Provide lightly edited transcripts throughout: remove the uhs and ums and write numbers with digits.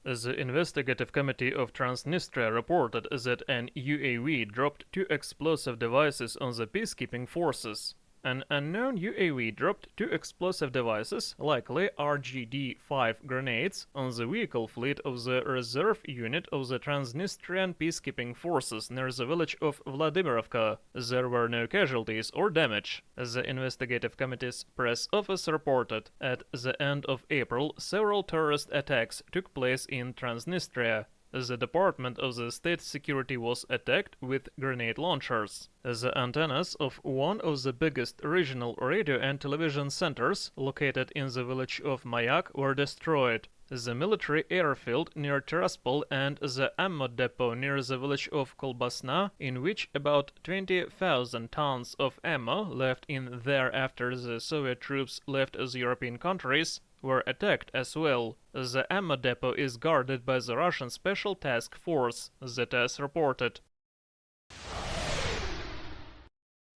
The Investigative Committee of Transnistria reported that an UAV dropped two explosive devices on the peacekeeping forces. An unknown UAV dropped two explosive devices, likely RGD-5 grenades, on the vehicle fleet of the reserve unit of the Transnistrian peacekeeping forces near the village of Vladimirovka. There were no casualties or damage. The Investigative Committee's press office reported, at the end of April, several terrorist attacks took place in Transnistria. The Department of the State Security was attacked with grenade launchers. The antennas of one of the biggest regional radio and television centers, located in the village of Mayak, were destroyed. The military airfield near Tiraspol and the ammo depot near the village of Kolbasna, in which about 20,000 tons of ammo left in there after the Soviet troops left the European countries, were attacked as well. The ammo depot is guarded by the Russian Special Task Force, the TASS reported.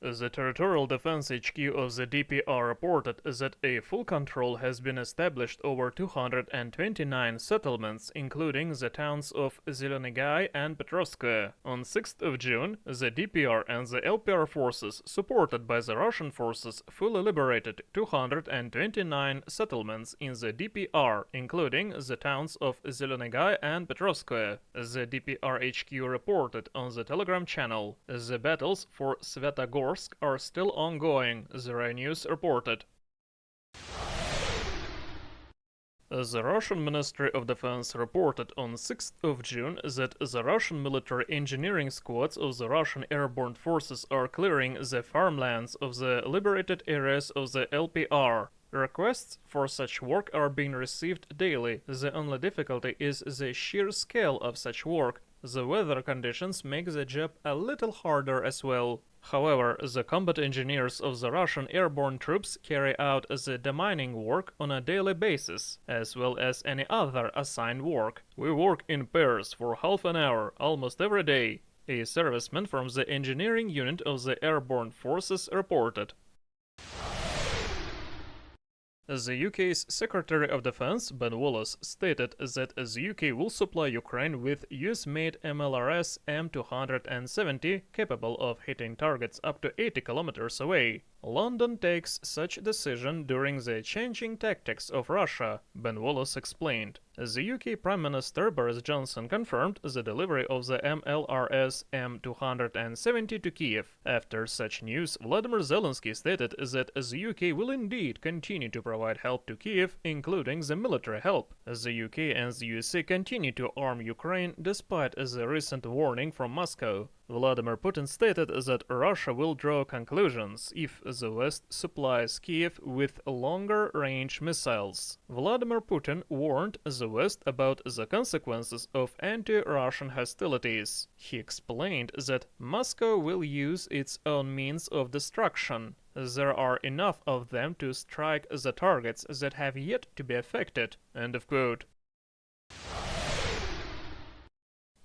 The Territorial Defense HQ of the DPR reported that a full control has been established over 229 settlements, including the towns of Zelenigai and Petrovskoye. On 6th of June, the DPR and the LPR forces, supported by the Russian forces, fully liberated 229 settlements in the DPR, including the towns of Zelenigai and Petrovskoye. The DPR HQ reported on the Telegram channel. The battles for Svetogorsk are still ongoing, the Rai News reported. The Russian Ministry of Defense reported on 6th of June that the Russian military engineering squads of the Russian airborne forces are clearing the farmlands of the liberated areas of the LPR. Requests for such work are being received daily. The only difficulty is the sheer scale of such work. The weather conditions make the job a little harder as well. However, the combat engineers of the Russian airborne troops carry out the demining work on a daily basis, as well as any other assigned work. We work in pairs for half an hour, almost every day, a serviceman from the engineering unit of the airborne forces reported. The UK's Secretary of Defense, Ben Wallace, stated that the UK will supply Ukraine with US-made MLRS M270 capable of hitting targets up to 80 kilometers away. London takes such decision during the changing tactics of Russia, Ben Wallace explained. The UK Prime Minister Boris Johnson confirmed the delivery of the MLRS M270 to Kiev. After such news, Vladimir Zelensky stated that the UK will indeed continue to provide help to Kiev, including the military help. The UK and the USA continue to arm Ukraine despite the recent warning from Moscow. Vladimir Putin stated that Russia will draw conclusions if the West supplies Kiev with longer-range missiles. Vladimir Putin warned the West about the consequences of anti-Russian hostilities. He explained that Moscow will use its own means of destruction. There are enough of them to strike the targets that have yet to be affected. End of quote.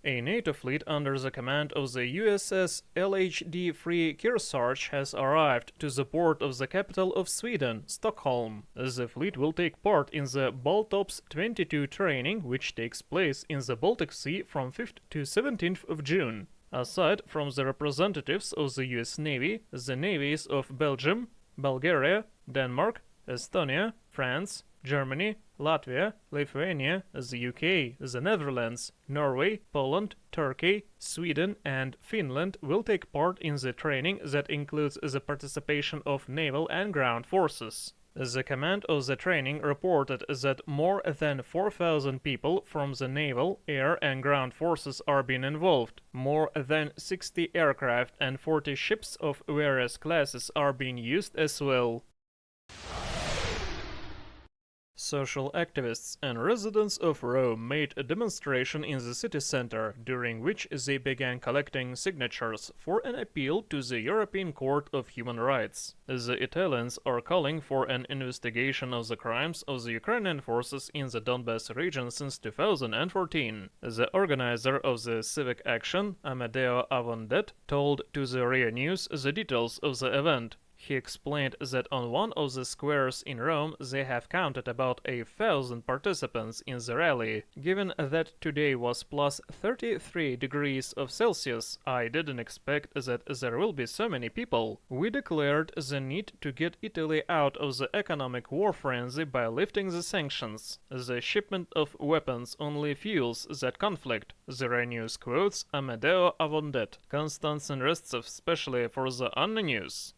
A NATO fleet under the command of the USS LHD-3 Kearsarge has arrived to the port of the capital of Sweden, Stockholm. The fleet will take part in the Baltops 22 training, which takes place in the Baltic Sea from 5th to 17th of June. Aside from the representatives of the US Navy, the navies of Belgium, Bulgaria, Denmark, Estonia, France, Germany, Latvia, Lithuania, the UK, the Netherlands, Norway, Poland, Turkey, Sweden and Finland will take part in the training that includes the participation of naval and ground forces. The command of the training reported that more than 4,000 people from the naval, air and ground forces are being involved. More than 60 aircraft and 40 ships of various classes are being used as well. Social activists and residents of Rome made a demonstration in the city center, during which they began collecting signatures for an appeal to the European Court of Human Rights. The Italians are calling for an investigation of the crimes of the Ukrainian forces in the Donbas region since 2014. The organizer of the civic action, Amedeo Avondet, told to the RIA News the details of the event. He explained that on one of the squares in Rome they have counted about 1,000 participants in the rally. Given that today was plus 33 degrees of Celsius, I didn't expect that there will be so many people. We declared the need to get Italy out of the economic war frenzy by lifting the sanctions. The shipment of weapons only fuels that conflict. The Rai News quotes Amedeo Avondet, Konstantin Restsev, especially for the Anna News.